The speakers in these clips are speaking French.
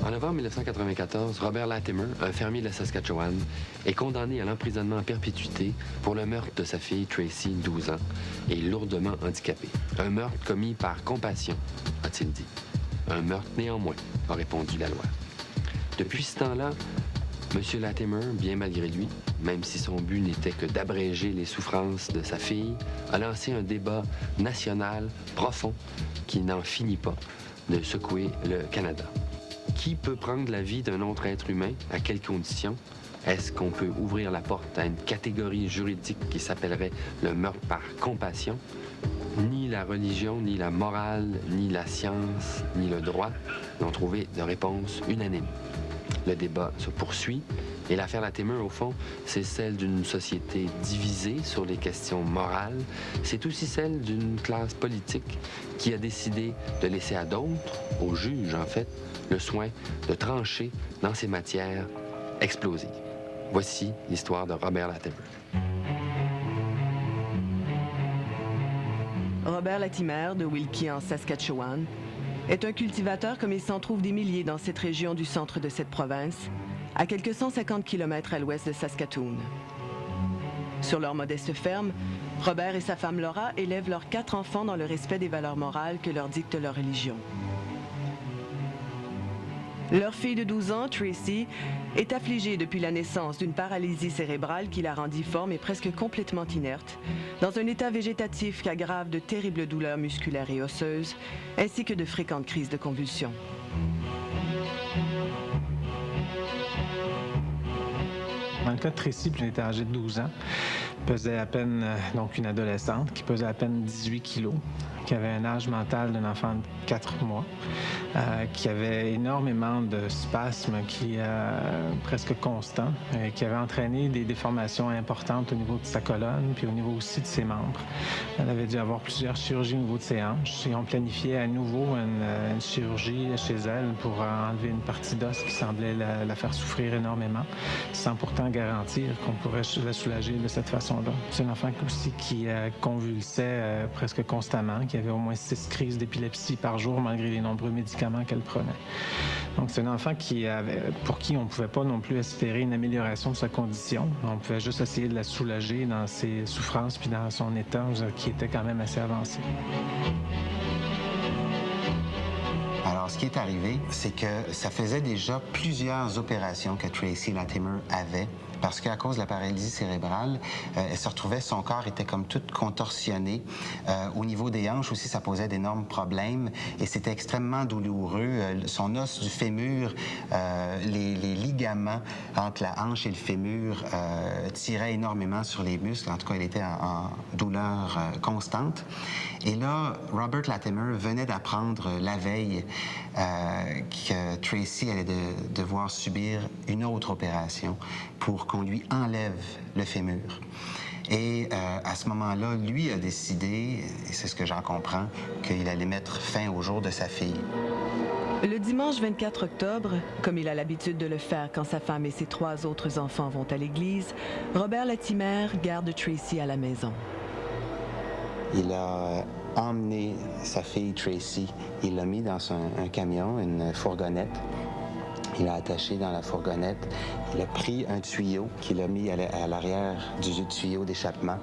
En novembre 1994, Robert Latimer, un fermier de la Saskatchewan, est condamné à l'emprisonnement à perpétuité pour le meurtre de sa fille Tracy, 12 ans, et lourdement handicapée. Un meurtre commis par compassion, a-t-il dit. Un meurtre néanmoins, a répondu la loi. Depuis ce temps-là, M. Latimer, bien malgré lui, même si son but n'était que d'abréger les souffrances de sa fille, a lancé un débat national profond qui n'en finit pas de secouer le Canada. Qui peut prendre la vie d'un autre être humain? À quelles conditions? Est-ce qu'on peut ouvrir la porte à une catégorie juridique qui s'appellerait le meurtre par compassion? Ni la religion, ni la morale, ni la science, ni le droit n'ont trouvé de réponse unanime. Le débat se poursuit et l'affaire Latimer, au fond, c'est celle d'une société divisée sur les questions morales. C'est aussi celle d'une classe politique qui a décidé de laisser à d'autres, aux juges en fait, le soin de trancher dans ces matières explosives. Voici l'histoire de Robert Latimer. Robert Latimer, de Wilkie en Saskatchewan, est un cultivateur comme il s'en trouve des milliers dans cette région du centre de cette province, à quelques 150 km à l'ouest de Saskatoon. Sur leur modeste ferme, Robert et sa femme Laura élèvent leurs 4 enfants dans le respect des valeurs morales que leur dicte leur religion. Leur fille de 12 ans, Tracy, est affligée depuis la naissance d'une paralysie cérébrale qui la rend difforme et presque complètement inerte, dans un état végétatif qui aggrave de terribles douleurs musculaires et osseuses, ainsi que de fréquentes crises de convulsions. Dans le cas de Tracy, elle était âgée de 12 ans, pesait à peine, donc une adolescente, qui pesait à peine 18 kilos, qui avait un âge mental d'un enfant de 4 mois, qui avait énormément de spasmes presque constants, qui avait entraîné des déformations importantes au niveau de sa colonne, puis au niveau aussi de ses membres. Elle avait dû avoir plusieurs chirurgies au niveau de ses hanches, et on planifiait à nouveau une chirurgie chez elle pour enlever une partie d'os qui semblait la faire souffrir énormément, sans pourtant garantir qu'on pourrait la soulager de cette façon-là. C'est un enfant aussi qui convulsait presque constamment, qui avait au moins 6 crises d'épilepsie par jour malgré les nombreux médicaments qu'elle prenait. Donc c'est un enfant pour qui on ne pouvait pas non plus espérer une amélioration de sa condition. On pouvait juste essayer de la soulager dans ses souffrances puis dans son état qui était quand même assez avancé. Alors, ce qui est arrivé, c'est que ça faisait déjà plusieurs opérations que Tracy Latimer avait, parce qu'à cause de la paralysie cérébrale, elle se retrouvait, son corps était comme tout contorsionné. Au niveau des hanches aussi, ça posait d'énormes problèmes et c'était extrêmement douloureux. Son os du fémur, les ligaments entre la hanche et le fémur tiraient énormément sur les muscles. En tout cas, elle était en douleur constante. Et là, Robert Latimer venait d'apprendre la veille que Tracy allait devoir subir une autre opération pour qu'on lui enlève le fémur. Et à ce moment-là, lui a décidé, et c'est ce que j'en comprends, qu'il allait mettre fin au jour de sa fille. Le dimanche 24 octobre, comme il a l'habitude de le faire quand sa femme et ses 3 autres enfants vont à l'église, Robert Latimer garde Tracy à la maison. Il a emmené sa fille Tracy, il l'a mis dans un camion, une fourgonnette. Il l'a attaché dans la fourgonnette. Il a pris un tuyau qu'il a mis à l'arrière du tuyau d'échappement.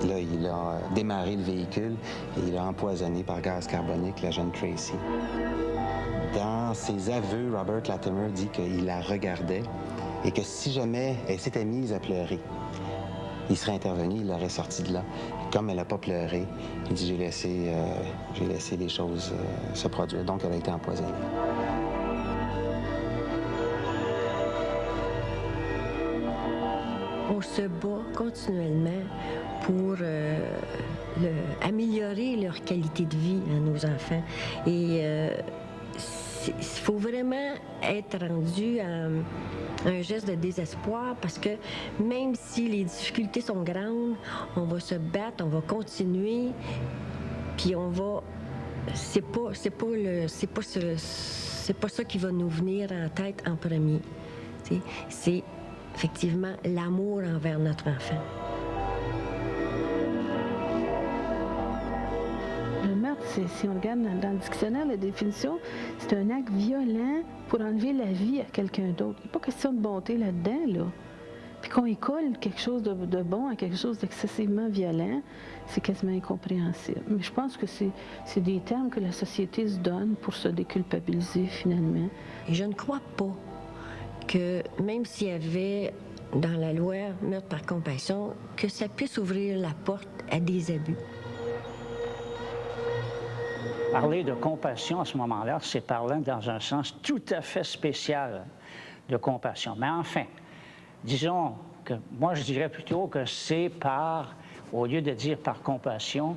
Là, il a démarré le véhicule et il a empoisonné par gaz carbonique la jeune Tracy. Dans ses aveux, Robert Latimer dit qu'il la regardait et que si jamais elle s'était mise à pleurer, il serait intervenu, il l'aurait sortie de là. Comme elle n'a pas pleuré, il dit j'ai laissé les choses se produire. Donc, elle a été empoisonnée. On se bat continuellement pour améliorer leur qualité de vie à nos enfants. Et il faut vraiment être rendu à un geste de désespoir parce que même si les difficultés sont grandes, on va se battre, on va continuer, puis on va... C'est pas ça qui va nous venir en tête en premier. C'est effectivement l'amour envers notre enfant. Le meurtre si on regarde dans le dictionnaire, la définition, c'est un acte violent pour enlever la vie à quelqu'un d'autre. Il n'y a pas question de bonté là-dedans, là. Puis qu'on y colle quelque chose de bon à quelque chose d'excessivement violent, c'est quasiment incompréhensible. Mais je pense que c'est des termes que la société se donne pour se déculpabiliser, finalement. Et je ne crois pas que, même s'il y avait dans la loi meurtre par compassion, que ça puisse ouvrir la porte à des abus. Parler de compassion à ce moment-là, c'est parler dans un sens tout à fait spécial de compassion. Mais enfin, disons que moi, je dirais plutôt que c'est par, au lieu de dire par compassion,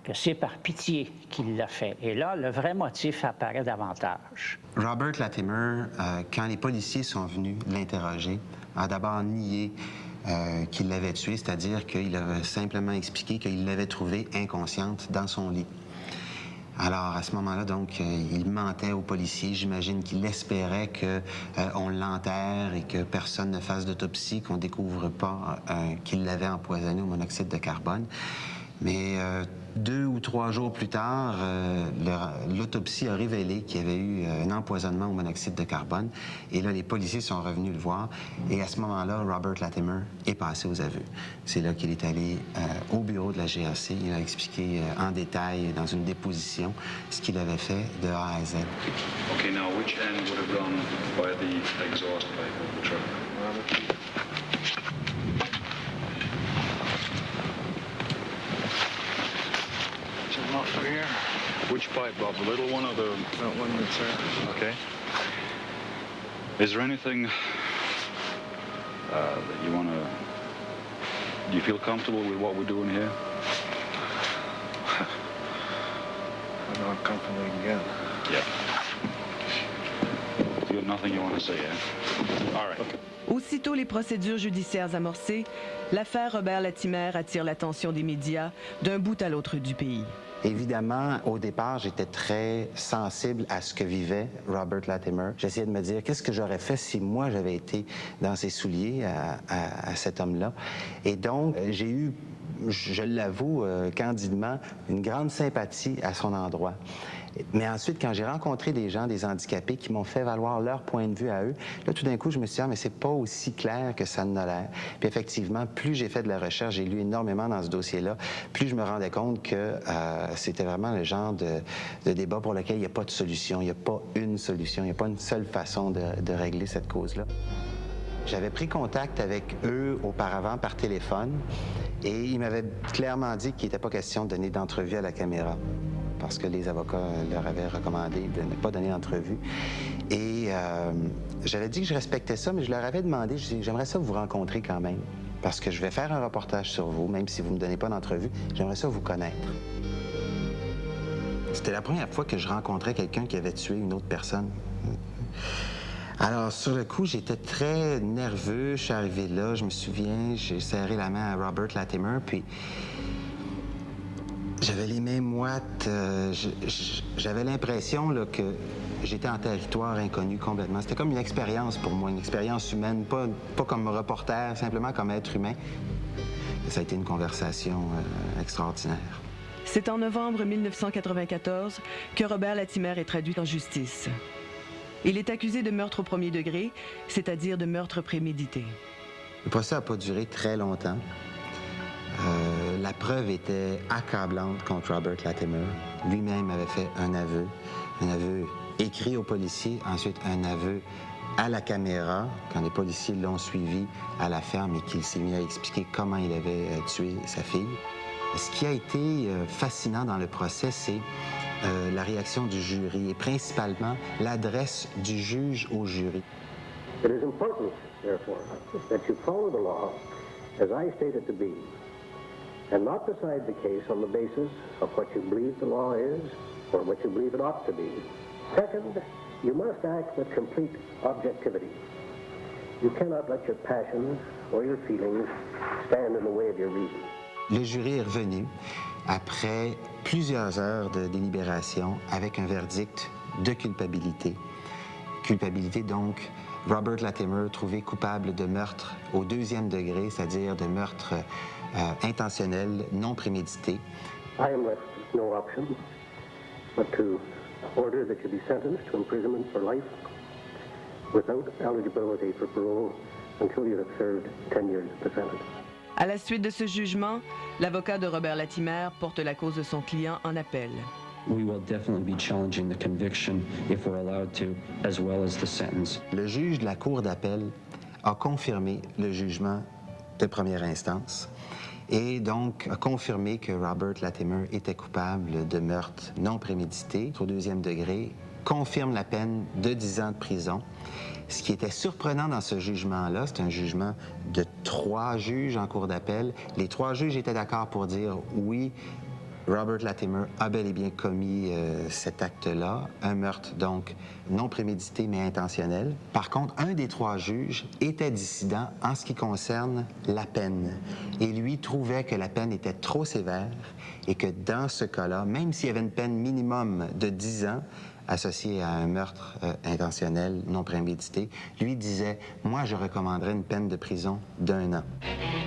que c'est par pitié qu'il l'a fait. Et là, le vrai motif apparaît davantage. Robert Latimer, quand les policiers sont venus l'interroger, a d'abord nié qu'il l'avait tuée, c'est-à-dire qu'il avait simplement expliqué qu'il l'avait trouvée inconsciente dans son lit. Alors, à ce moment-là, donc, il mentait aux policiers. J'imagine qu'il espérait qu'on l'enterre et que personne ne fasse d'autopsie, qu'on ne découvre pas qu'il l'avait empoisonné au monoxyde de carbone. Mais 2 ou 3 jours plus tard, l'autopsie a révélé qu'il y avait eu un empoisonnement au monoxyde de carbone. Et là, les policiers sont revenus le voir. Et à ce moment-là, Robert Latimer est passé aux aveux. C'est là qu'il est allé au bureau de la GRC. Il a expliqué en détail, dans une déposition, ce qu'il avait fait de A à Z. Okay, now which end would have gone by the exhaust pipe of the truck? Off here. Which pipe, Bob? The little one or that one that's there? Okay. Is there anything that you want to... Do you feel comfortable with what we're doing here? I'm not comfortable again. Yeah. You got nothing you want to say, eh? All right. Okay. Aussitôt les procédures judiciaires amorcées, l'affaire Robert Latimer attire l'attention des médias d'un bout à l'autre du pays. Évidemment, au départ, j'étais très sensible à ce que vivait Robert Latimer. J'essayais de me dire, qu'est-ce que j'aurais fait si moi, j'avais été dans ses souliers à cet homme-là. Et donc, j'ai eu, je l'avoue candidement, une grande sympathie à son endroit. Mais ensuite, quand j'ai rencontré des gens, des handicapés qui m'ont fait valoir leur point de vue à eux, là, tout d'un coup, je me suis dit, ah, mais c'est pas aussi clair que ça n'a l'air. Puis effectivement, plus j'ai fait de la recherche, j'ai lu énormément dans ce dossier-là, plus je me rendais compte que c'était vraiment le genre de débat pour lequel il n'y a pas de solution. Il n'y a pas une solution, il n'y a pas une seule façon de régler cette cause-là. J'avais pris contact avec eux auparavant par téléphone et ils m'avaient clairement dit qu'il n'était pas question de donner d'entrevue à la caméra, parce que les avocats leur avaient recommandé de ne pas donner d'entrevue. Et j'avais dit que je respectais ça, mais je leur avais demandé, j'aimerais ça vous rencontrer quand même, parce que je vais faire un reportage sur vous, même si vous ne me donnez pas d'entrevue, j'aimerais ça vous connaître. C'était la première fois que je rencontrais quelqu'un qui avait tué une autre personne. Alors, sur le coup, j'étais très nerveux. Je suis arrivé là, je me souviens, j'ai serré la main à Robert Latimer, puis j'avais les mains moites. J'avais l'impression là, que j'étais en territoire inconnu complètement. C'était comme une expérience pour moi, une expérience humaine, pas comme reporter, simplement comme être humain. Et ça a été une conversation extraordinaire. C'est en novembre 1994 que Robert Latimer est traduit en justice. Il est accusé de meurtre au premier degré, c'est-à-dire de meurtre prémédité. Le procès n'a pas duré très longtemps. La preuve était accablante contre Robert Latimer. Lui-même avait fait un aveu écrit aux policiers, ensuite un aveu à la caméra, quand les policiers l'ont suivi à la ferme et qu'il s'est mis à expliquer comment il avait tué sa fille. Ce qui a été fascinant dans le procès, c'est la réaction du jury et principalement l'adresse du juge au jury. It is important, therefore, that you follow the law as I state it to be, and not decide the case on the basis of what you believe the law is or what you believe it ought to be. Second, you must act with complete objectivity. You cannot let your passions or your feelings stand in the way of your reason. Le jury est revenu après plusieurs heures de délibération avec un verdict de culpabilité. Culpabilité, donc, Robert Latimer trouvé coupable de meurtre au 2e degré, c'est-à-dire de meurtre intentionnel, non prémédité. I am left no option but to order that you be sentenced to imprisonment for life without eligibility for parole until you have served 10 years of the sentence. À la suite de ce jugement, l'avocat de Robert Latimer porte la cause de son client en appel. We will definitely be challenging the conviction if we're allowed to, as well as the sentence. Le juge de la Cour d'appel a confirmé le jugement de première instance et donc a confirmé que Robert Latimer était coupable de meurtre non prémédité au deuxième degré, confirme la peine de 10 ans de prison. Ce qui était surprenant dans ce jugement-là, c'est un jugement de 3 juges en cour d'appel. Les 3 juges étaient d'accord pour dire oui, Robert Latimer a bel et bien commis cet acte-là, un meurtre donc non prémédité mais intentionnel. Par contre, un des 3 juges était dissident en ce qui concerne la peine. Et lui trouvait que la peine était trop sévère et que dans ce cas-là, même s'il y avait une peine minimum de 10 ans, associé à un meurtre intentionnel, non prémédité, lui disait « Moi, je recommanderais une peine de prison d'1 an. »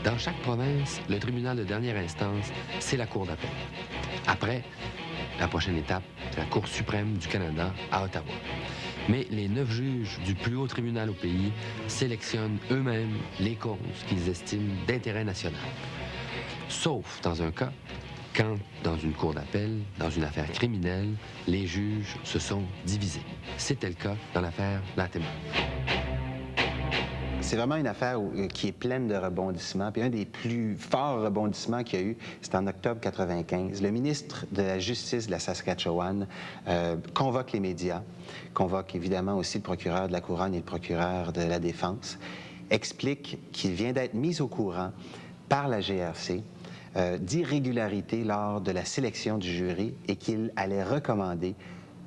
Dans chaque province, le tribunal de dernière instance, c'est la Cour d'appel. Après, la prochaine étape, c'est la Cour suprême du Canada à Ottawa. Mais les 9 juges du plus haut tribunal au pays sélectionnent eux-mêmes les causes qu'ils estiment d'intérêt national. Sauf dans un cas, quand, dans une cour d'appel, dans une affaire criminelle, les juges se sont divisés. C'était le cas dans l'affaire Latimer. C'est vraiment une affaire qui est pleine de rebondissements. Puis un des plus forts rebondissements qu'il y a eu, c'est en octobre 1995. Le ministre de la Justice de la Saskatchewan convoque les médias, convoque évidemment aussi le procureur de la Couronne et le procureur de la Défense, explique qu'il vient d'être mis au courant par la GRC d'irrégularités lors de la sélection du jury et qu'il allait recommander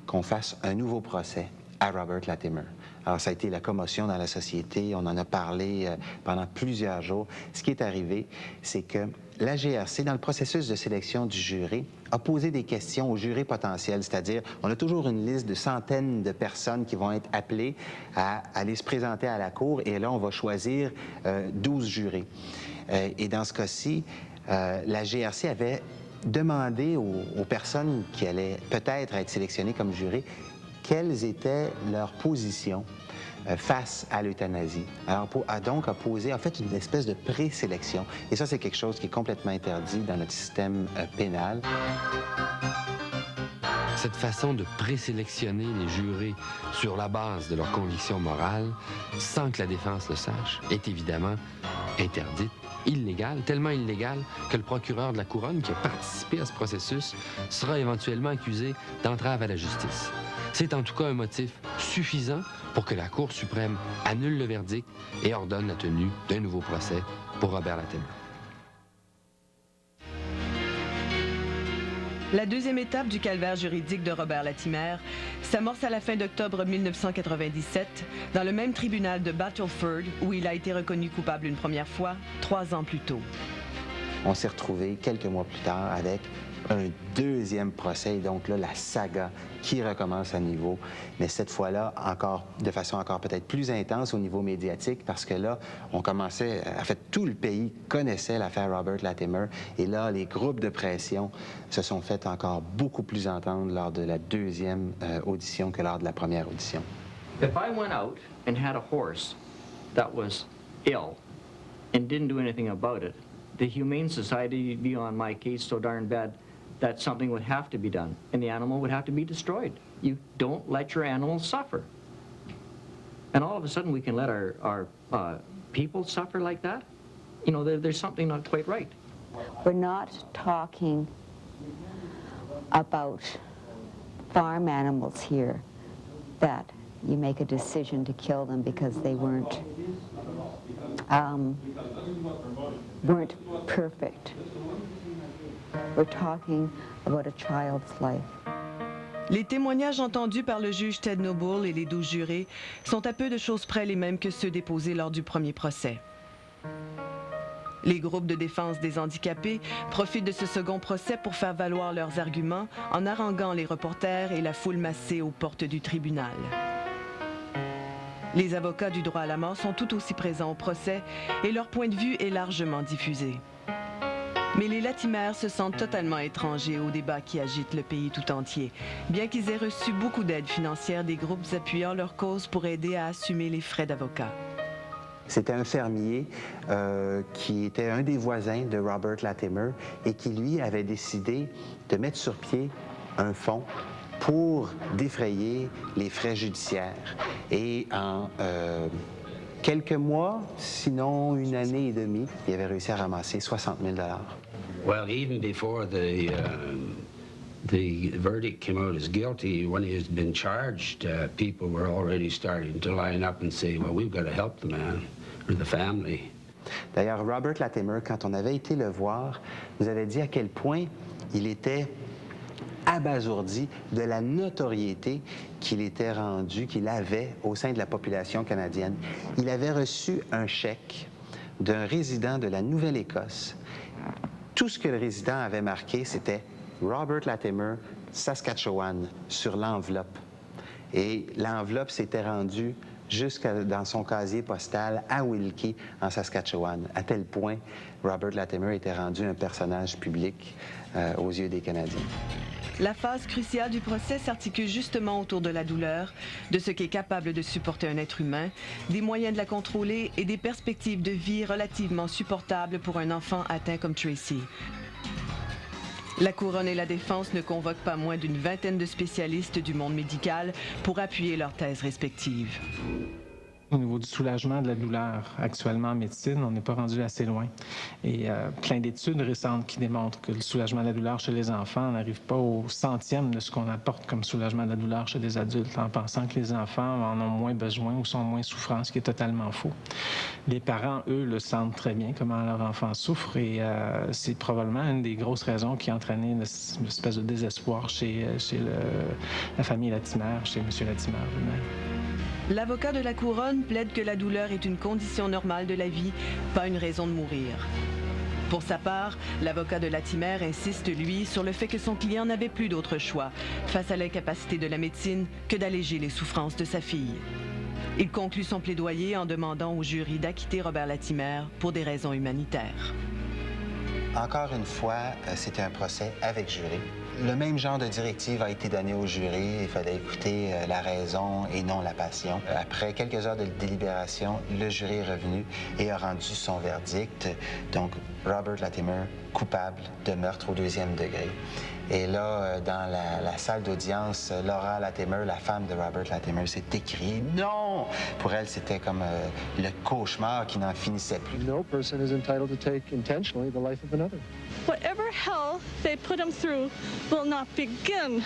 qu'on fasse un nouveau procès à Robert Latimer. Alors, ça a été la commotion dans la société. On en a parlé pendant plusieurs jours. Ce qui est arrivé, c'est que la GRC, dans le processus de sélection du jury, a posé des questions aux jurés potentiels, c'est-à-dire, on a toujours une liste de centaines de personnes qui vont être appelées à aller se présenter à la cour, et là, on va choisir 12 jurés. Et dans ce cas-ci, la GRC avait demandé aux personnes qui allaient peut-être être sélectionnées comme jurés quelles étaient leurs positions face à l'euthanasie. Alors, a posé, en fait, une espèce de présélection. Et ça, c'est quelque chose qui est complètement interdit dans notre système pénal. Cette façon de présélectionner les jurés sur la base de leurs convictions morales, sans que la défense le sache, est évidemment interdite, illégale, tellement illégale que le procureur de la Couronne, qui a participé à ce processus, sera éventuellement accusé d'entrave à la justice. C'est en tout cas un motif suffisant pour que la Cour suprême annule le verdict et ordonne la tenue d'un nouveau procès pour Robert Latimer. La deuxième étape du calvaire juridique de Robert Latimer s'amorce à la fin d'octobre 1997 dans le même tribunal de Battleford où il a été reconnu coupable une première fois, 3 ans plus tôt. On s'est retrouvés quelques mois plus tard avec un deuxième procès, et donc là, la saga qui recommence à nouveau, mais cette fois-là, encore de façon encore peut-être plus intense au niveau médiatique, parce que là, on commençait, en fait, tout le pays connaissait l'affaire Robert Latimer, et là, les groupes de pression se sont fait encore beaucoup plus entendre lors de la deuxième audition que lors de la première audition. If I went out and had a horse that was ill and didn't do anything about it, the Humane Society would be on my case so darn bad that something would have to be done, and the animal would have to be destroyed. You don't let your animal suffer. And all of a sudden we can let our people suffer like that? You know, there's something not quite right. We're not talking about farm animals here that you make a decision to kill them because they weren't perfect. We're talking about a child's life. Les témoignages entendus par le juge Ted Noble et les 12 jurés sont à peu de choses près les mêmes que ceux déposés lors du premier procès. Les groupes de défense des handicapés profitent de ce second procès pour faire valoir leurs arguments en haranguant les reporters et la foule massée aux portes du tribunal. Les avocats du droit à la mort sont tout aussi présents au procès et leur point de vue est largement diffusé. Mais les Latimer se sentent totalement étrangers aux débats qui agitent le pays tout entier, bien qu'ils aient reçu beaucoup d'aide financière des groupes appuyant leur cause pour aider à assumer les frais d'avocat. C'était un fermier qui était un des voisins de Robert Latimer et qui, lui, avait décidé de mettre sur pied un fonds pour défrayer les frais judiciaires. Et en quelques mois, sinon une année et demie, il avait réussi à ramasser 60 000 $. Well, even before the verdict came out as guilty, when he has been charged, people were already starting to line up and say, well, we've got to help the man or the family. D'ailleurs, Robert Latimer, quand on avait été le voir, nous avait dit à quel point il était abasourdi de la notoriété qu'il était rendu, qu'il avait au sein de la population canadienne. Il avait reçu un chèque d'un résident de la Nouvelle-Écosse. Tout ce que le résident avait marqué, c'était Robert Latimer, Saskatchewan, sur l'enveloppe. Et l'enveloppe s'était rendue jusqu'à dans son casier postal à Wilkie, en Saskatchewan. À tel point, Robert Latimer était rendu un personnage public aux yeux des Canadiens. La phase cruciale du procès s'articule justement autour de la douleur, de ce qu'est capable de supporter un être humain, des moyens de la contrôler et des perspectives de vie relativement supportables pour un enfant atteint comme Tracy. La couronne et la défense ne convoquent pas moins d'une vingtaine de spécialistes du monde médical pour appuyer leurs thèses respectives. Au niveau du soulagement de la douleur, actuellement en médecine, on n'est pas rendu assez loin. Et plein d'études récentes qui démontrent que le soulagement de la douleur chez les enfants n'arrive pas au centième de ce qu'on apporte comme soulagement de la douleur chez les adultes, en pensant que les enfants en ont moins besoin ou sont moins souffrants, ce qui est totalement faux. Les parents, eux, le sentent très bien, comment leur enfant souffre, et c'est probablement une des grosses raisons qui a entraîné une espèce de désespoir chez la famille Latimer, chez M. Latimer lui-même. L'avocat de la couronne plaide que la douleur est une condition normale de la vie, pas une raison de mourir. Pour sa part, l'avocat de Latimer insiste, lui, sur le fait que son client n'avait plus d'autre choix, face à l'incapacité de la médecine, que d'alléger les souffrances de sa fille. Il conclut son plaidoyer en demandant au jury d'acquitter Robert Latimer pour des raisons humanitaires. Encore une fois, c'était un procès avec jury. Le même genre de directive a été donnée au jury. Il fallait écouter la raison et non la passion. Après quelques heures de délibération, le jury est revenu et a rendu son verdict. Donc, Robert Latimer, coupable de meurtre au 2e degré. Et là, dans la salle d'audience, Laura Latimer, la femme de Robert Latimer, s'est écriée « Non !» Pour elle, c'était comme le cauchemar qui n'en finissait plus. No person is entitled to take intentionally the life of another. Whatever hell they put him through will not begin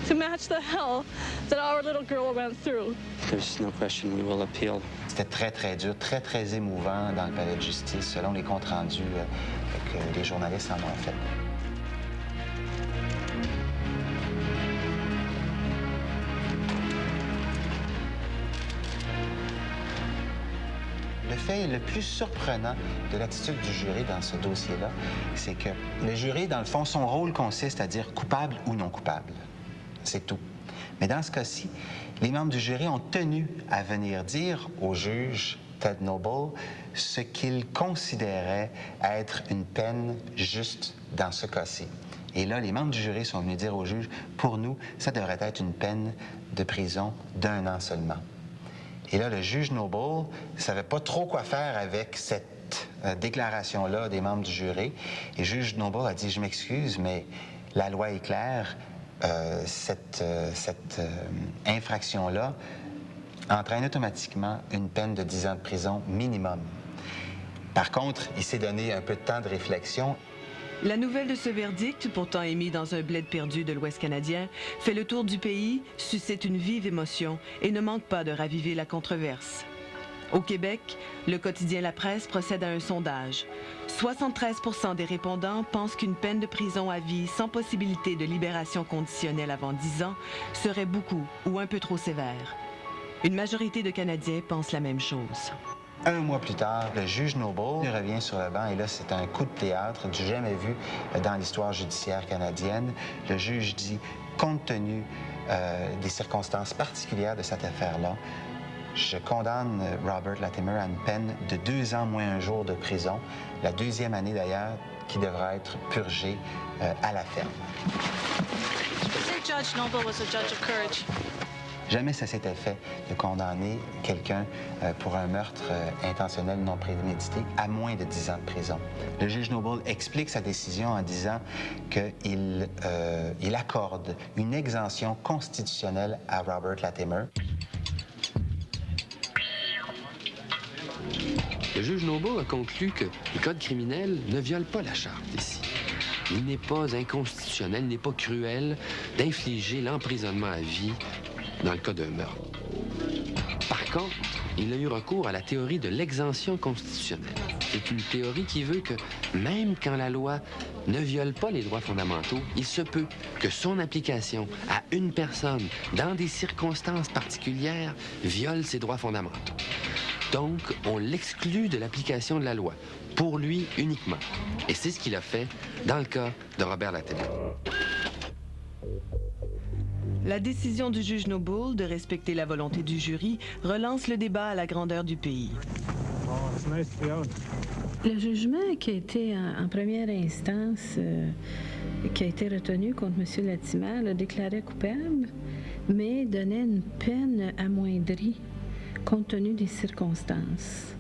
to match the hell that our little girl went through. There's no question we will appeal. C'était très, très dur, très, très émouvant dans le palais de justice, selon les comptes rendus que les journalistes en ont fait. Le fait le plus surprenant de l'attitude du jury dans ce dossier-là, c'est que le jury, dans le fond, son rôle consiste à dire coupable ou non coupable. C'est tout. Mais dans ce cas-ci, les membres du jury ont tenu à venir dire au juge Ted Noble ce qu'ils considéraient être une peine juste dans ce cas-ci. Et là, les membres du jury sont venus dire au juge, pour nous, ça devrait être une peine de prison d'1 an seulement. Et là, le juge Noble ne savait pas trop quoi faire avec cette déclaration-là des membres du jury. Et le juge Noble a dit, je m'excuse, mais la loi est claire, cette infraction-là entraîne automatiquement une peine de 10 ans de prison minimum. Par contre, il s'est donné un peu de temps de réflexion. La nouvelle de ce verdict, pourtant émis dans un bled perdu de l'Ouest canadien, fait le tour du pays, suscite une vive émotion et ne manque pas de raviver la controverse. Au Québec, le quotidien La Presse procède à un sondage. 73% des répondants pensent qu'une peine de prison à vie sans possibilité de libération conditionnelle avant 10 ans serait beaucoup ou un peu trop sévère. Une majorité de Canadiens pensent la même chose. 1 mois plus tard, le juge Noble revient sur le banc et là, c'est un coup de théâtre du jamais vu dans l'histoire judiciaire canadienne. Le juge dit, compte tenu des circonstances particulières de cette affaire-là, je condamne Robert Latimer à une peine de 2 ans moins 1 jour de prison. La 2e année, d'ailleurs, qui devra être purgé à la ferme. Judge Noble was a judge of courage. Jamais ça s'était fait de condamner quelqu'un pour un meurtre intentionnel non prémédité à moins de 10 ans de prison. Le juge Noble explique sa décision en disant qu'il accorde une exemption constitutionnelle à Robert Latimer. Le juge Noble a conclu que le code criminel ne viole pas la charte ici. Il n'est pas inconstitutionnel, il n'est pas cruel d'infliger l'emprisonnement à vie dans le cas d'un meurtre. Par contre, il a eu recours à la théorie de l'exemption constitutionnelle. C'est une théorie qui veut que même quand la loi ne viole pas les droits fondamentaux, il se peut que son application à une personne dans des circonstances particulières viole ses droits fondamentaux. Donc, on l'exclut de l'application de la loi, pour lui uniquement. Et c'est ce qu'il a fait dans le cas de Robert Latimer. La décision du juge Noble de respecter la volonté du jury relance le débat à la grandeur du pays. Le jugement qui a été en première instance, qui a été retenu contre M. Latimer, le déclarait coupable, mais donnait une peine amoindrie compte tenu des circonstances.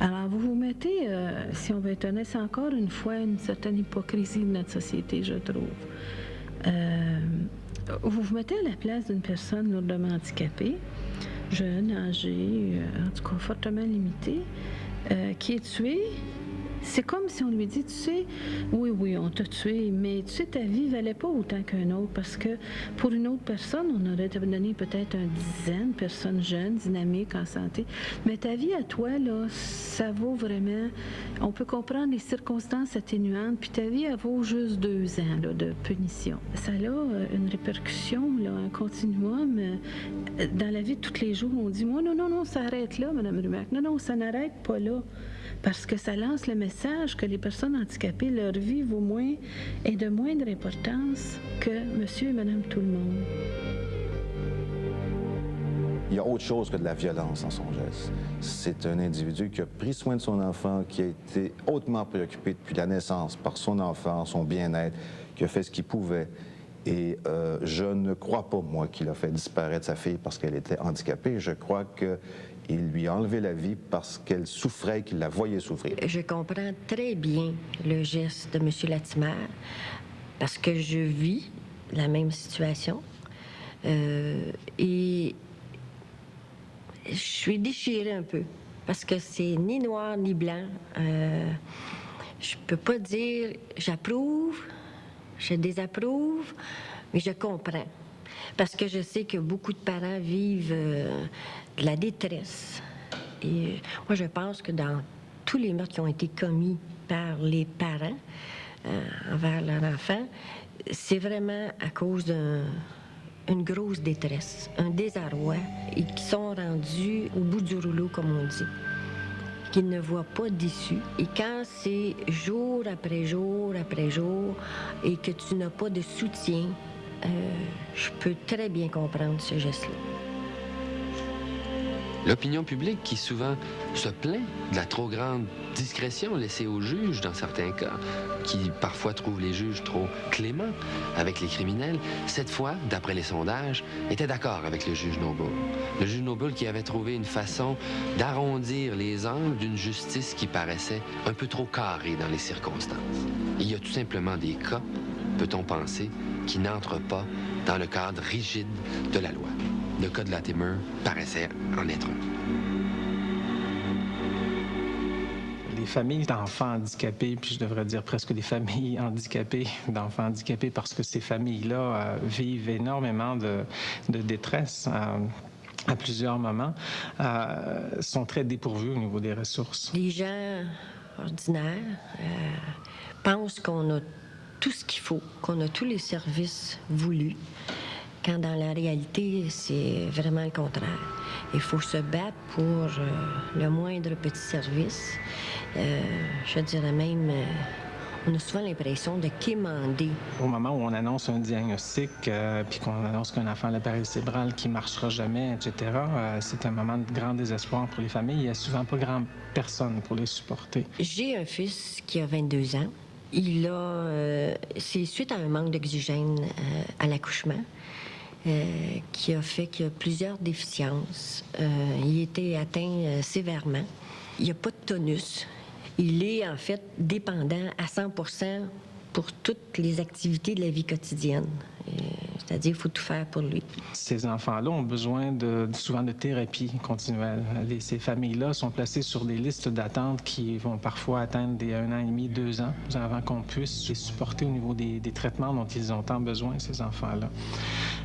Alors, vous vous mettez, si on veut être honnête, c'est encore une fois une certaine hypocrisie de notre société, je trouve. Vous vous mettez à la place d'une personne lourdement handicapée, jeune, âgée, en tout cas fortement limitée, qui est tuée. C'est comme si on lui dit, tu sais, oui, on t'a tué, mais tu sais, ta vie valait pas autant qu'un autre, parce que pour une autre personne, on aurait donné peut-être une dizaine de personnes jeunes, dynamiques, en santé, mais ta vie à toi, là, ça vaut vraiment, on peut comprendre les circonstances atténuantes, puis ta vie, elle vaut juste 2 ans là, de punition. Ça a une répercussion, là, un continuum. Dans la vie de tous les jours, on dit, moi, non, ça arrête là, Mme Rumack. Non, ça n'arrête pas là. Parce que ça lance le message que les personnes handicapées, leur vie vaut moins et de moindre importance que monsieur et madame tout le monde. Il y a autre chose que de la violence dans son geste. C'est un individu qui a pris soin de son enfant, qui a été hautement préoccupé depuis la naissance par son enfant, son bien-être, qui a fait ce qu'il pouvait. Et je ne crois pas, moi, qu'il a fait disparaître sa fille parce qu'elle était handicapée. Je crois qu'il lui a enlevé la vie parce qu'elle souffrait, qu'il la voyait souffrir. Je comprends très bien le geste de M. Latimer parce que je vis la même situation. Et je suis déchirée un peu parce que c'est ni noir ni blanc. Je peux pas dire j'approuve, je désapprouve, mais je comprends. Parce que je sais que beaucoup de parents vivent de la détresse. Et moi, je pense que dans tous les meurtres qui ont été commis par les parents envers leur enfant, c'est vraiment à cause d'une grosse détresse, un désarroi, et qui sont rendus au bout du rouleau, comme on dit, qu'ils ne voient pas d'issue. Et quand c'est jour après jour après jour et que tu n'as pas de soutien, je peux très bien comprendre ce geste-là. L'opinion publique qui souvent se plaint de la trop grande discrétion laissée aux juges dans certains cas, qui parfois trouvent les juges trop cléments avec les criminels, cette fois, d'après les sondages, était d'accord avec le juge Noble. Le juge Noble qui avait trouvé une façon d'arrondir les angles d'une justice qui paraissait un peu trop carrée dans les circonstances. Il y a tout simplement des cas, peut-on penser, qui n'entrent pas dans le cadre rigide de la loi. Le cas de Latimer paraissait en être un. Les familles d'enfants handicapés, puis je devrais dire presque des familles handicapées d'enfants handicapés, parce que ces familles-là vivent énormément de détresse à plusieurs moments, sont très dépourvues au niveau des ressources. Les gens ordinaires pensent qu'on a tout ce qu'il faut, qu'on a tous les services voulus, quand dans la réalité, c'est vraiment le contraire. Il faut se battre pour le moindre petit service. Je dirais même, on a souvent l'impression de quémander. Au moment où on annonce un diagnostic, puis qu'on annonce qu'un enfant a l'appareil cérébral qui ne marchera jamais, etc., c'est un moment de grand désespoir pour les familles. Il n'y a souvent pas grand personne pour les supporter. J'ai un fils qui a 22 ans. c'est suite à un manque d'oxygène à l'accouchement qui a fait qu'il y a plusieurs déficiences. Il était atteint sévèrement. Il n'y a pas de tonus. Il est en fait dépendant à 100% pour toutes les activités de la vie quotidienne. C'est-à-dire qu'il faut tout faire pour lui. Ces enfants-là ont besoin souvent de thérapie continuelle. Ces familles-là sont placées sur des listes d'attente qui vont parfois atteindre des 1 an et demi, 2 ans, avant qu'on puisse les supporter au niveau des traitements dont ils ont tant besoin, ces enfants-là.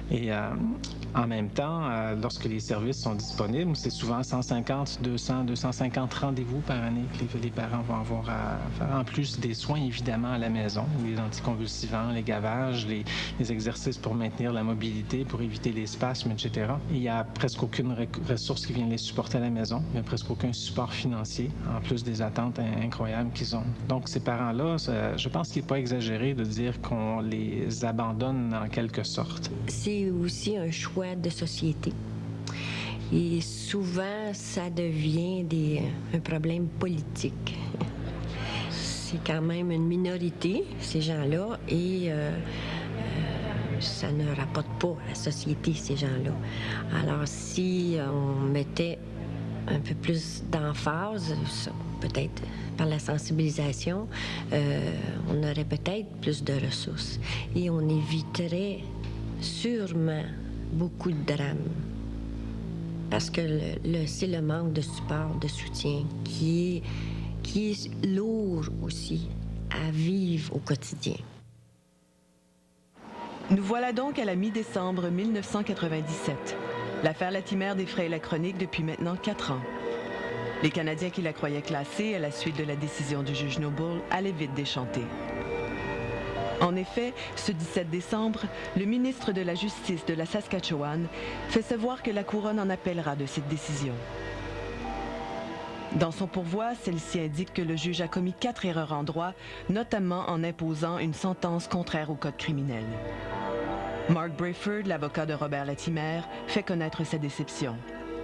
Et en même temps, lorsque les services sont disponibles, c'est souvent 150, 200, 250 rendez-vous par année que les parents vont avoir à faire, en plus des soins, évidemment, à la maison, les anticonvulsivants, les gavages, les exercices pour maintenir la mobilité, pour éviter les spasmes, etc. Et il n'y a presque aucune ressource qui vient les supporter à la maison. Il n'y a presque aucun support financier, en plus des attentes incroyables qu'ils ont. Donc, ces parents-là, je pense qu'il n'est pas exagéré de dire qu'on les abandonne en quelque sorte. C'est aussi un choix de société. Et souvent, ça devient un problème politique. C'est quand même une minorité, ces gens-là, et ça ne rapporte pas à la société, ces gens-là. Alors, si on mettait un peu plus d'emphase, peut-être par la sensibilisation, on aurait peut-être plus de ressources. Et on éviterait sûrement beaucoup de drames. Parce que c'est le manque de support, de soutien qui est lourd aussi à vivre au quotidien. Nous voilà donc à la mi-décembre 1997. L'affaire Latimer défraye la chronique depuis maintenant 4 ans. Les Canadiens qui la croyaient classée à la suite de la décision du juge Noble allaient vite déchanter. En effet, ce 17 décembre, le ministre de la Justice de la Saskatchewan fait savoir que la Couronne en appellera de cette décision. Dans son pourvoi, celle-ci indique que le juge a commis 4 erreurs en droit, notamment en imposant une sentence contraire au code criminel. Mark Brayford, l'avocat de Robert Latimer, fait connaître sa déception.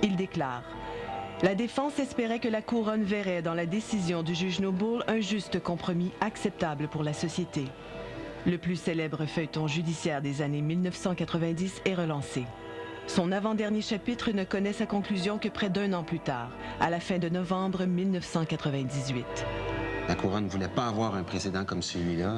Il déclare « La défense espérait que la Couronne verrait dans la décision du juge Noble un juste compromis acceptable pour la société. » Le plus célèbre feuilleton judiciaire des années 1990 est relancé. Son avant-dernier chapitre ne connaît sa conclusion que près d'1 an plus tard, à la fin de novembre 1998. La Couronne ne voulait pas avoir un précédent comme celui-là.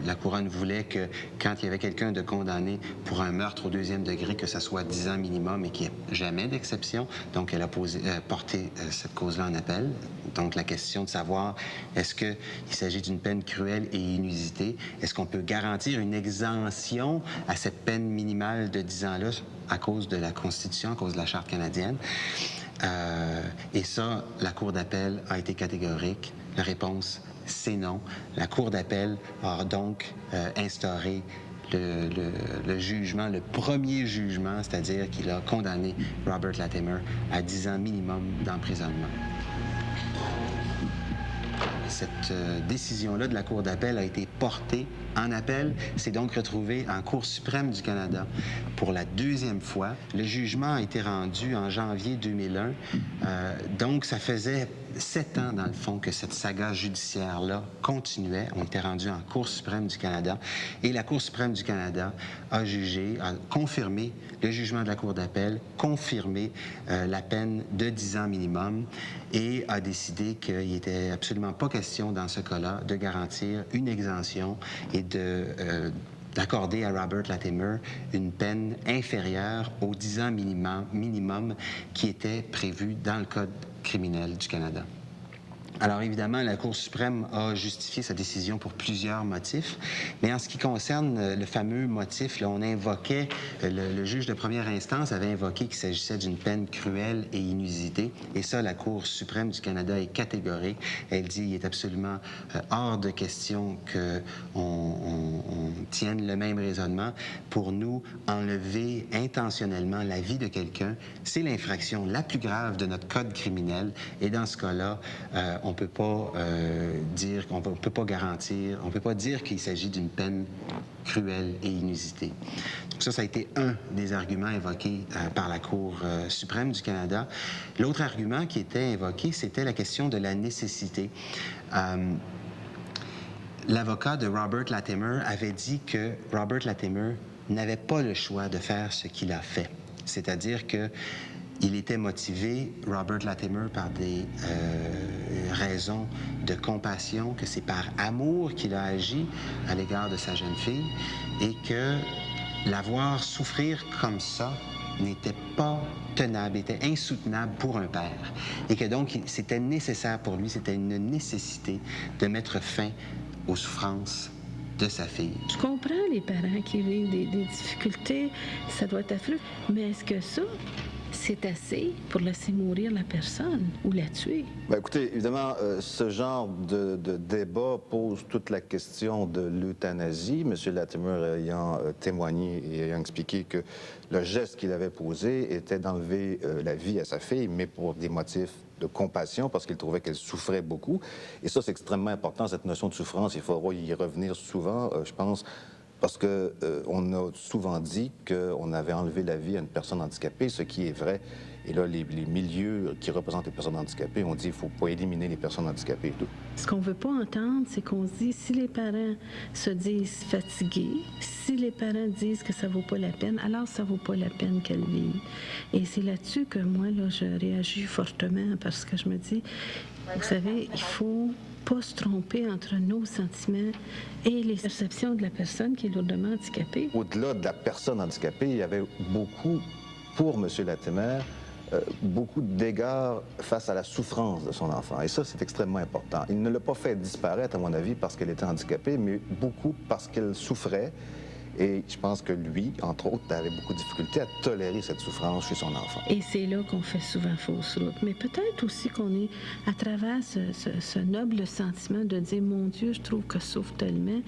La Couronne voulait que, quand il y avait quelqu'un de condamné pour un meurtre au 2e degré, que ça soit 10 ans minimum et qu'il n'y ait jamais d'exception. Donc, elle a porté cette cause-là en appel. Donc, la question de savoir, est-ce qu'il s'agit d'une peine cruelle et inusitée? Est-ce qu'on peut garantir une exemption à cette peine minimale de 10 ans-là à cause de la Constitution, à cause de la Charte canadienne? Et ça, la Cour d'appel a été catégorique. La réponse, c'est non. La Cour d'appel a donc instauré le jugement, le premier jugement, c'est-à-dire qu'il a condamné Robert Latimer à 10 ans minimum d'emprisonnement. Cette décision-là de la Cour d'appel a été portée en appel, s'est donc retrouvée en Cour suprême du Canada pour la 2e fois. Le jugement a été rendu en janvier 2001. Donc, ça faisait 7 ans, dans le fond, que cette saga judiciaire-là continuait. On était rendu en Cour suprême du Canada. Et la Cour suprême du Canada a jugé, a confirmé le jugement de la Cour d'appel, confirmé la peine de 10 ans minimum et a décidé qu'il n'était absolument pas question, dans ce cas-là, de garantir une exemption et d'accorder à Robert Latimer une peine inférieure aux 10 ans minimum qui était prévu dans le Code criminel du Canada. Alors, évidemment, la Cour suprême a justifié sa décision pour plusieurs motifs, mais en ce qui concerne le fameux motif, là, on invoquait, le juge de première instance avait invoqué qu'il s'agissait d'une peine cruelle et inusitée, et ça, la Cour suprême du Canada est catégorique. Elle dit qu'il est absolument hors de question qu'on tienne le même raisonnement. Pour nous, enlever intentionnellement la vie de quelqu'un, c'est l'infraction la plus grave de notre code criminel, et dans ce cas-là, on peut pas dire, on peut pas garantir, on peut pas dire qu'il s'agit d'une peine cruelle et inusitée. Donc ça a été un des arguments invoqués par la Cour suprême du Canada. L'autre argument qui était invoqué, c'était la question de la nécessité. l'avocat de Robert Latimer avait dit que Robert Latimer n'avait pas le choix de faire ce qu'il a fait. C'est-à-dire que il était motivé, Robert Latimer, par des raisons de compassion, que c'est par amour qu'il a agi à l'égard de sa jeune fille et que la voir souffrir comme ça n'était pas tenable, était insoutenable pour un père. Et que donc, c'était nécessaire pour lui, c'était une nécessité de mettre fin aux souffrances de sa fille. Je comprends les parents qui vivent des difficultés, ça doit être affreux, mais est-ce que ça, c'est assez pour laisser mourir la personne ou la tuer? Bien, écoutez, évidemment, ce genre de débat pose toute la question de l'euthanasie. M. Latimer ayant témoigné et ayant expliqué que le geste qu'il avait posé était d'enlever la vie à sa fille, mais pour des motifs de compassion, parce qu'il trouvait qu'elle souffrait beaucoup. Et ça, c'est extrêmement important, cette notion de souffrance. Il faudra y revenir souvent, je pense, parce que on a souvent dit qu'on avait enlevé la vie à une personne handicapée, ce qui est vrai. Et là, les milieux qui représentent les personnes handicapées ont dit qu'il ne faut pas éliminer les personnes handicapées et tout. Ce qu'on ne veut pas entendre, c'est qu'on se dit, si les parents se disent fatigués, si les parents disent que ça ne vaut pas la peine, alors ça ne vaut pas la peine qu'elles vivent. Et c'est là-dessus que moi, là, je réagis fortement, parce que je me dis, vous savez, il faut pas se tromper entre nos sentiments et les perceptions de la personne qui est lourdement handicapée. Au-delà de la personne handicapée, il y avait beaucoup, pour M. Latimer, beaucoup d'égards face à la souffrance de son enfant. Et ça, c'est extrêmement important. Il ne l'a pas fait disparaître, à mon avis, parce qu'elle était handicapée, mais beaucoup parce qu'elle souffrait. Et je pense que lui, entre autres, avait beaucoup de difficultés à tolérer cette souffrance chez son enfant. Et c'est là qu'on fait souvent fausse route. Mais peut-être aussi qu'on est, à travers ce noble sentiment de dire « Mon Dieu, je trouve que souffre tellement »,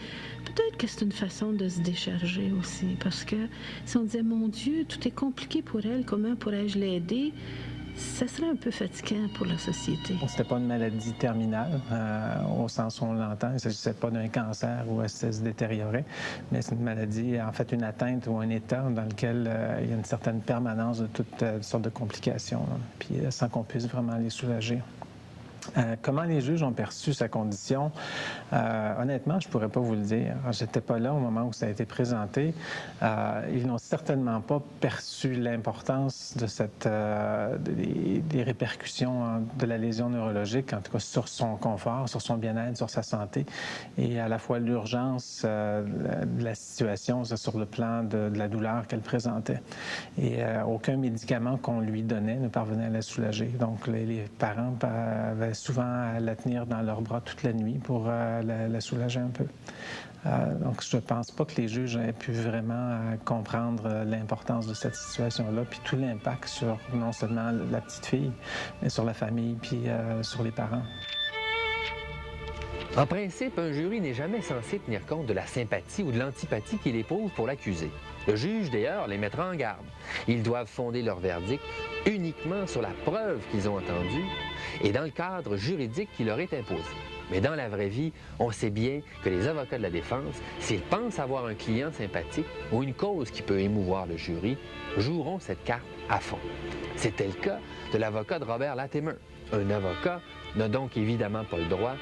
peut-être que c'est une façon de se décharger aussi. Parce que si on disait « Mon Dieu, tout est compliqué pour elle, comment pourrais-je l'aider ?» ça serait un peu fatigant pour la société. C'était pas une maladie terminale, au sens où on l'entend. Il ne s'agissait pas d'un cancer où elle se détériorait, mais c'est une maladie, en fait, une atteinte ou un état dans lequel il y a une certaine permanence de toutes sortes de complications, là, puis sans qu'on puisse vraiment les soulager. Comment les juges ont perçu sa condition? Honnêtement, je ne pourrais pas vous le dire. Je n'étais pas là au moment où ça a été présenté. Ils n'ont certainement pas perçu l'importance de des répercussions de la lésion neurologique, en tout cas sur son confort, sur son bien-être, sur sa santé, et à la fois l'urgence de la situation sur le plan de la douleur qu'elle présentait. Et aucun médicament qu'on lui donnait ne parvenait à la soulager. Donc, les parents avaient souvent à la tenir dans leurs bras toute la nuit pour la soulager un peu. Donc, je ne pense pas que les juges aient pu vraiment comprendre l'importance de cette situation-là, puis tout l'impact sur non seulement la petite fille, mais sur la famille, puis sur les parents. En principe, un jury n'est jamais censé tenir compte de la sympathie ou de l'antipathie qu'il éprouve pour l'accusé. Le juge, d'ailleurs, les mettra en garde. Ils doivent fonder leur verdict uniquement sur la preuve qu'ils ont entendue et dans le cadre juridique qui leur est imposé. Mais dans la vraie vie, on sait bien que les avocats de la défense, s'ils pensent avoir un client sympathique ou une cause qui peut émouvoir le jury, joueront cette carte à fond. C'était le cas de l'avocat de Robert Latimer. Un avocat n'a donc évidemment pas le droit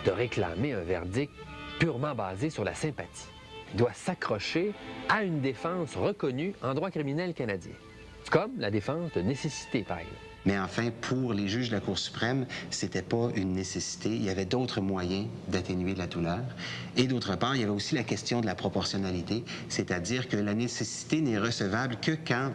de réclamer un verdict purement basé sur la sympathie. Il doit s'accrocher à une défense reconnue en droit criminel canadien, comme la défense de nécessité, par exemple. Mais enfin, pour les juges de la Cour suprême, c'était pas une nécessité. Il y avait d'autres moyens d'atténuer la douleur. Et d'autre part, il y avait aussi la question de la proportionnalité, c'est-à-dire que la nécessité n'est recevable que quand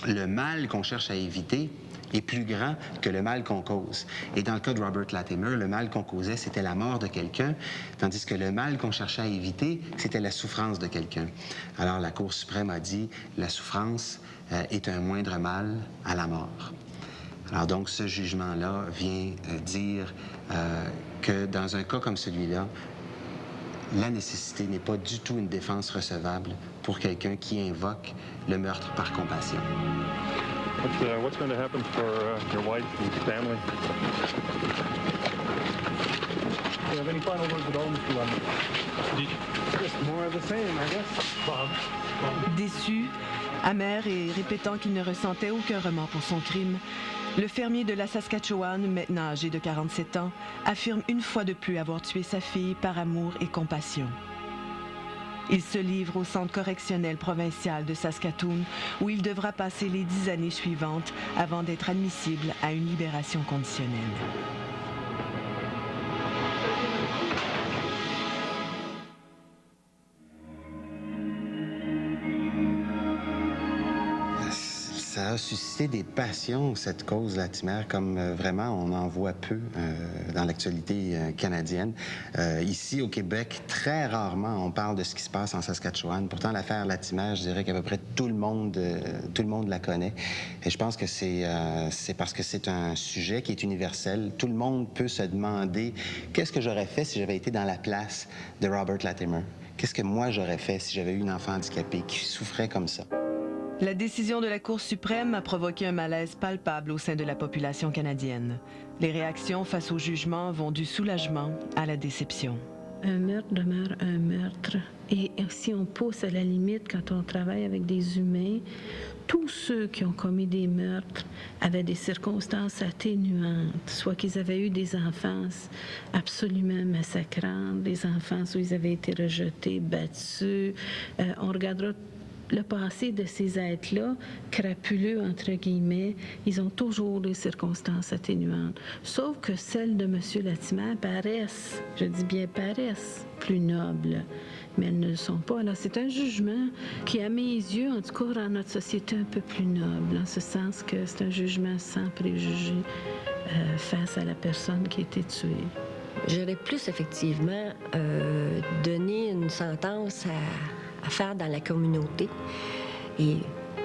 le mal qu'on cherche à éviter est plus grand que le mal qu'on cause. Et dans le cas de Robert Latimer, le mal qu'on causait, c'était la mort de quelqu'un, tandis que le mal qu'on cherchait à éviter, c'était la souffrance de quelqu'un. Alors la Cour suprême a dit, la souffrance est un moindre mal à la mort. Alors donc, ce jugement-là vient dire que dans un cas comme celui-là, la nécessité n'est pas du tout une défense recevable pour quelqu'un qui invoque le meurtre par compassion. What's going to happen for your wife and family? Do you have any final words at all, Mr. Lemon? Just more of the same, I guess. Bob. Déçu, amer et répétant qu'il ne ressentait aucun remords pour son crime, Le fermier de la Saskatchewan, maintenant âgé de 47 ans, affirme une fois de plus avoir tué sa fille par amour et compassion. Il se livre au centre correctionnel provincial de Saskatoon, où il devra passer les 10 années suivantes avant d'être admissible à une libération conditionnelle. Ça a suscité des passions, cette cause Latimer, comme vraiment on en voit peu dans l'actualité canadienne. Ici, au Québec, très rarement on parle de ce qui se passe en Saskatchewan. Pourtant, l'affaire Latimer, je dirais qu'à peu près tout le monde la connaît. Et je pense que c'est parce que c'est un sujet qui est universel. Tout le monde peut se demander qu'est-ce que j'aurais fait si j'avais été dans la place de Robert Latimer? Qu'est-ce que moi j'aurais fait si j'avais eu une enfant handicapée qui souffrait comme ça? La décision de la Cour suprême a provoqué un malaise palpable au sein de la population canadienne. Les réactions face au jugement vont du soulagement à la déception. Un meurtre demeure un meurtre. Et si on pousse à la limite quand on travaille avec des humains, tous ceux qui ont commis des meurtres avaient des circonstances atténuantes, soit qu'ils avaient eu des enfances absolument massacrantes, des enfances où ils avaient été rejetés, battus. On regardera le passé de ces êtres-là, crapuleux entre guillemets, ils ont toujours des circonstances atténuantes. Sauf que celles de M. Latimer paraissent, je dis bien paraissent, plus nobles, mais elles ne le sont pas. Alors c'est un jugement qui, à mes yeux, en tout cas, rend notre société un peu plus noble, en ce sens que c'est un jugement sans préjugés face à la personne qui a été tuée. J'aurais plus effectivement donné une sentence à faire dans la communauté et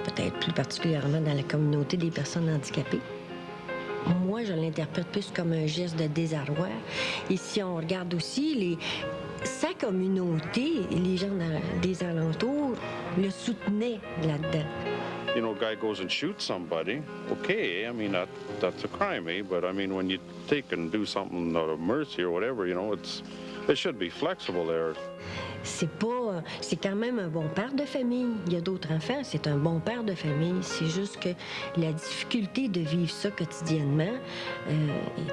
peut-être plus particulièrement dans la communauté des personnes handicapées. Moi, je l'interprète plus comme un geste de désarroi. Et si on regarde aussi sa communauté, les gens des alentours le soutenaient là-dedans. You know, a guy goes and shoots somebody, okay, I mean, that's a crime, eh? But I mean, when you take and do something out of mercy or whatever, you know, it should be flexible there. C'est quand même un bon père de famille. Il y a d'autres enfants, c'est un bon père de famille. C'est juste que la difficulté de vivre ça quotidiennement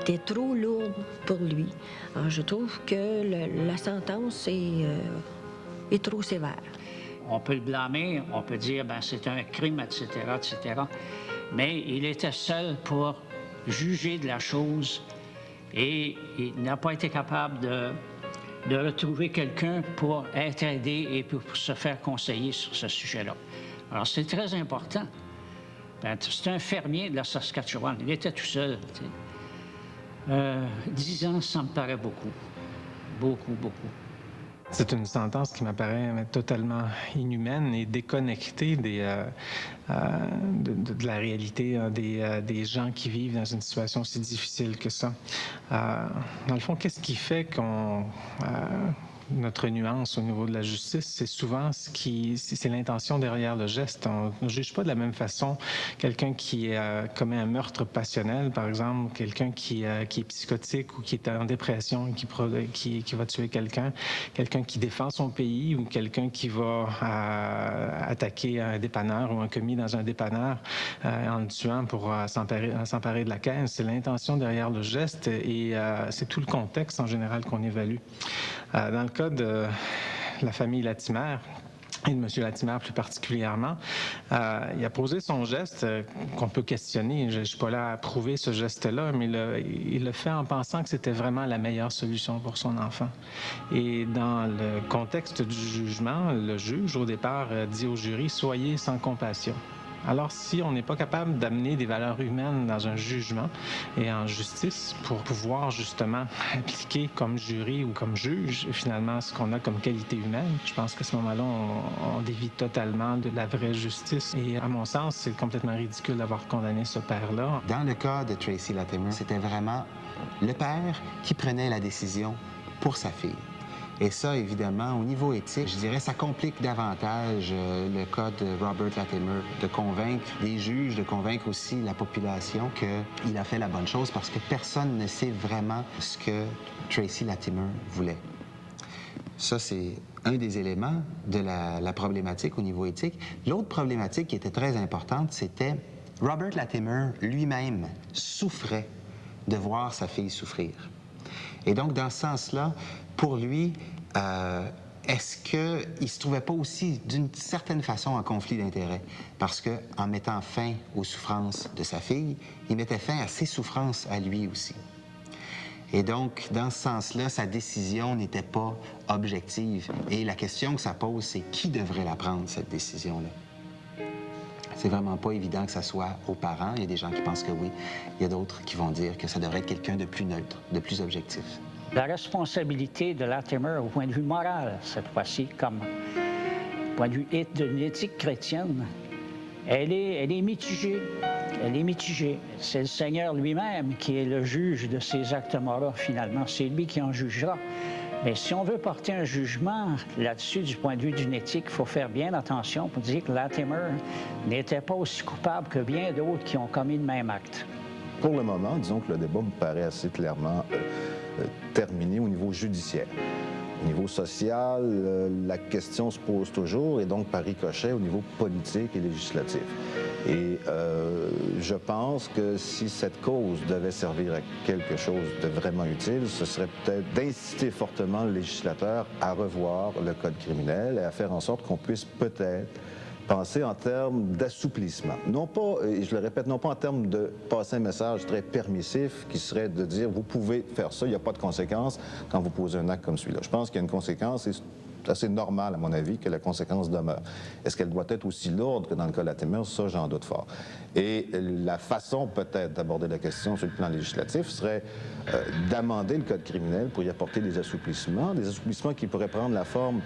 était trop lourde pour lui. Alors, je trouve que la sentence est trop sévère. On peut le blâmer, on peut dire ben c'est un crime, etc., etc. Mais il était seul pour juger de la chose et il n'a pas été capable de retrouver quelqu'un pour être aidé et pour se faire conseiller sur ce sujet-là. Alors, c'est très important. Ben, c'est un fermier de la Saskatchewan. Il était tout seul. 10 ans, ça me paraît beaucoup. Beaucoup, beaucoup. C'est une sentence qui m'apparaît totalement inhumaine et déconnectée de la réalité des gens qui vivent dans une situation aussi difficile que ça. Dans le fond, qu'est-ce qui fait notre nuance au niveau de la justice, c'est souvent c'est l'intention derrière le geste. On ne juge pas de la même façon quelqu'un qui commet un meurtre passionnel, par exemple, quelqu'un qui est psychotique ou qui est en dépression et qui va tuer quelqu'un qui défend son pays ou quelqu'un qui va attaquer un dépanneur ou un commis dans un dépanneur en le tuant pour s'emparer de la caisse. C'est l'intention derrière le geste et c'est tout le contexte en général qu'on évalue. Dans le cas de la famille Latimer, et de M. Latimer plus particulièrement, il a posé son geste qu'on peut questionner. Je ne suis pas là à approuver ce geste-là, mais il le fait en pensant que c'était vraiment la meilleure solution pour son enfant. Et dans le contexte du jugement, le juge, au départ, dit au jury « Soyez sans compassion ». Alors, si on n'est pas capable d'amener des valeurs humaines dans un jugement et en justice pour pouvoir justement appliquer comme jury ou comme juge finalement ce qu'on a comme qualité humaine, je pense qu'à ce moment-là, on dévie totalement de la vraie justice. Et à mon sens, c'est complètement ridicule d'avoir condamné ce père-là. Dans le cas de Tracy Latimer, c'était vraiment le père qui prenait la décision pour sa fille. Et ça, évidemment, au niveau éthique, je dirais, ça complique davantage le cas de Robert Latimer, de convaincre les juges, de convaincre aussi la population qu'il a fait la bonne chose parce que personne ne sait vraiment ce que Tracy Latimer voulait. Ça, c'est un des éléments de la problématique au niveau éthique. L'autre problématique qui était très importante, c'était Robert Latimer lui-même souffrait de voir sa fille souffrir. Et donc, dans ce sens-là, pour lui, est-ce qu'il ne se trouvait pas aussi, d'une certaine façon, en conflit d'intérêts? Parce qu'en mettant fin aux souffrances de sa fille, il mettait fin à ses souffrances à lui aussi. Et donc, dans ce sens-là, sa décision n'était pas objective. Et la question que ça pose, c'est qui devrait la prendre, cette décision-là? C'est vraiment pas évident que ça soit aux parents. Il y a des gens qui pensent que oui. Il y a d'autres qui vont dire que ça devrait être quelqu'un de plus neutre, de plus objectif. La responsabilité de Latimer au point de vue moral, cette fois-ci, comme point de vue de l'éthique chrétienne, elle est mitigée. Elle est mitigée. C'est le Seigneur lui-même qui est le juge de ces actes moraux, finalement. C'est lui qui en jugera. Mais si on veut porter un jugement là-dessus du point de vue d'une éthique, il faut faire bien attention pour dire que Latimer n'était pas aussi coupable que bien d'autres qui ont commis le même acte. Pour le moment, disons que le débat me paraît assez clairement terminé au niveau judiciaire. Au niveau social, la question se pose toujours, et donc par ricochet au niveau politique et législatif. Et je pense que si cette cause devait servir à quelque chose de vraiment utile, ce serait peut-être d'inciter fortement le législateur à revoir le code criminel et à faire en sorte qu'on puisse peut-être penser en termes d'assouplissement. Non pas, et je le répète, non pas en termes de passer un message très permissif qui serait de dire vous pouvez faire ça, il n'y a pas de conséquences quand vous posez un acte comme celui-là. Je pense qu'il y a une conséquence et c'est assez normal, à mon avis, que la conséquence demeure. Est-ce qu'elle doit être aussi lourde que dans le cas Latimer? Ça, j'en doute fort. Et la façon, peut-être, d'aborder la question sur le plan législatif serait d'amender le code criminel pour y apporter des assouplissements qui pourraient prendre la forme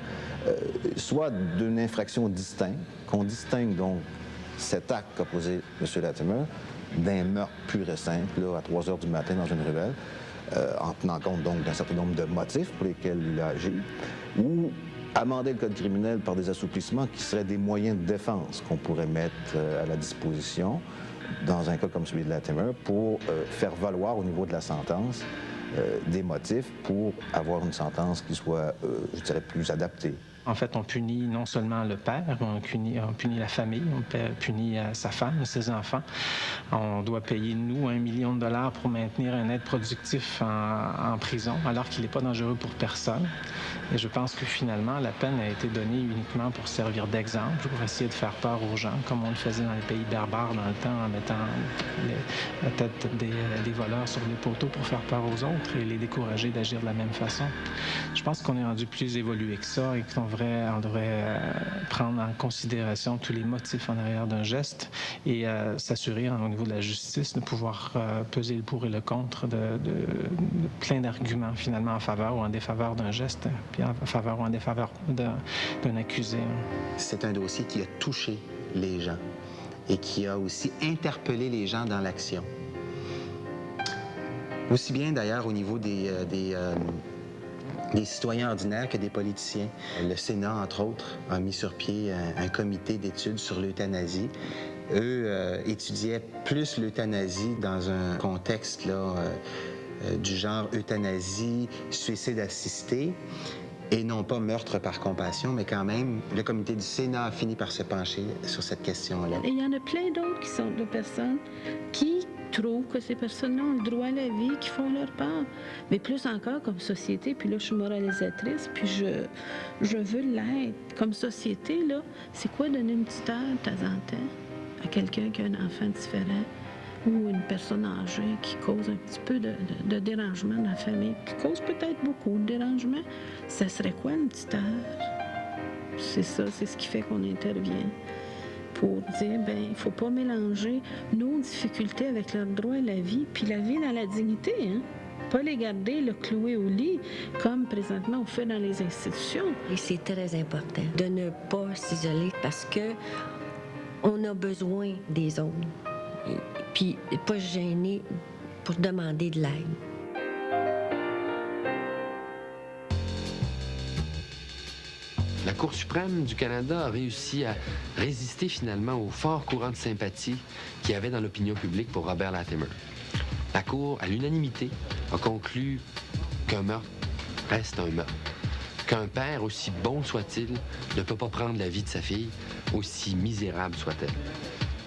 soit d'une infraction distincte, qu'on distingue donc cet acte qu'a posé M. Latimer d'un meurtre pur et simple, là, à 3 heures du matin dans une ruelle, en tenant compte donc d'un certain nombre de motifs pour lesquels il a agi, ou amender le code criminel par des assouplissements qui seraient des moyens de défense qu'on pourrait mettre à la disposition dans un cas comme celui de Latimer pour faire valoir au niveau de la sentence des motifs pour avoir une sentence qui soit, je dirais, plus adaptée. En fait, on punit non seulement le père, on punit la famille, on punit sa femme, ses enfants. On doit payer, nous, 1 million de dollars pour maintenir un aide productif en prison, alors qu'il n'est pas dangereux pour personne. Et je pense que finalement, la peine a été donnée uniquement pour servir d'exemple, pour essayer de faire peur aux gens, comme on le faisait dans les pays barbares dans le temps, en mettant la tête des voleurs sur les poteaux pour faire peur aux autres et les décourager d'agir de la même façon. Je pense qu'on est rendu plus évolué que ça et qu'on devrait prendre en considération tous les motifs en arrière d'un geste et s'assurer au niveau de la justice de pouvoir peser le pour et le contre de plein d'arguments finalement en faveur ou en défaveur d'un geste, puis en faveur ou en défaveur d'un accusé. C'est un dossier qui a touché les gens et qui a aussi interpellé les gens dans l'action. Aussi bien d'ailleurs au niveau des citoyens ordinaires que des politiciens. Le Sénat, entre autres, a mis sur pied un comité d'études sur l'euthanasie. Eux étudiaient plus l'euthanasie dans un contexte là, du genre euthanasie, suicide assisté, et non pas meurtre par compassion, mais quand même, le comité du Sénat a fini par se pencher sur cette question-là. Et il y en a plein d'autres qui sont de personnes qui trouvent que ces personnes-là ont le droit à la vie, qui font leur part. Mais plus encore comme société, puis là, je suis moralisatrice, puis je veux l'être. Comme société, là, c'est quoi donner une petite heure de temps en temps à quelqu'un qui a un enfant différent ou une personne âgée qui cause un petit peu de dérangement dans la famille, qui cause peut-être beaucoup de dérangement? Ça serait quoi une petite heure? C'est ça, c'est ce qui fait qu'on intervient. Pour dire, bien, il ne faut pas mélanger nos difficultés avec leur droit à la vie, puis la vie dans la dignité, hein? Pas les garder, le clouer au lit, comme présentement on fait dans les institutions. Et c'est très important de ne pas s'isoler parce que on a besoin des autres. Et puis, pas se gêner pour demander de l'aide. La Cour suprême du Canada a réussi à résister finalement au fort courant de sympathie qu'il y avait dans l'opinion publique pour Robert Latimer. La Cour, à l'unanimité, a conclu qu'un meurtre reste un meurtre. Qu'un père, aussi bon soit-il, ne peut pas prendre la vie de sa fille, aussi misérable soit-elle.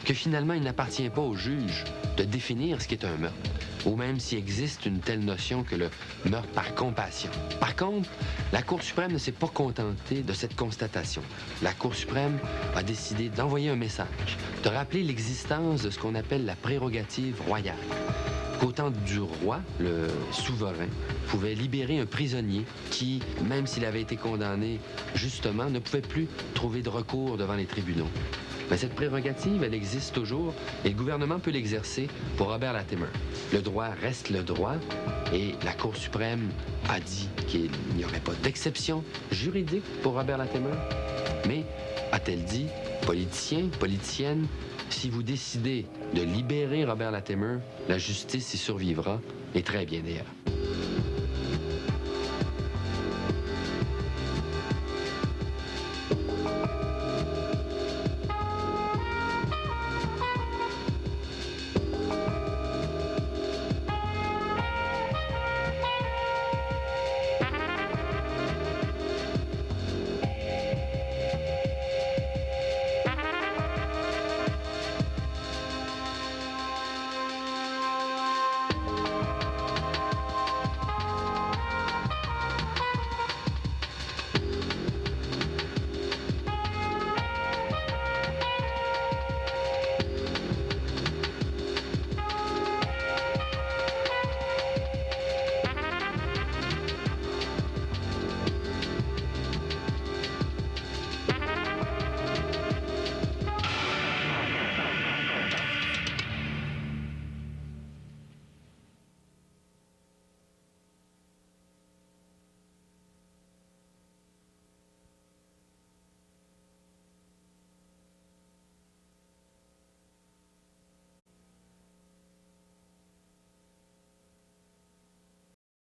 que finalement, il n'appartient pas au juge de définir ce qu'est un meurtre, ou même s'il existe une telle notion que le meurtre par compassion. Par contre, la Cour suprême ne s'est pas contentée de cette constatation. La Cour suprême a décidé d'envoyer un message, de rappeler l'existence de ce qu'on appelle la prérogative royale. Qu'au temps du roi, le souverain pouvait libérer un prisonnier qui, même s'il avait été condamné justement, ne pouvait plus trouver de recours devant les tribunaux. Mais cette prérogative, elle existe toujours et le gouvernement peut l'exercer pour Robert Latimer. Le droit reste le droit et la Cour suprême a dit qu'il n'y aurait pas d'exception juridique pour Robert Latimer. Mais, a-t-elle dit, politiciens, politiciennes, si vous décidez de libérer Robert Latimer, la justice y survivra, et très bien d'ailleurs.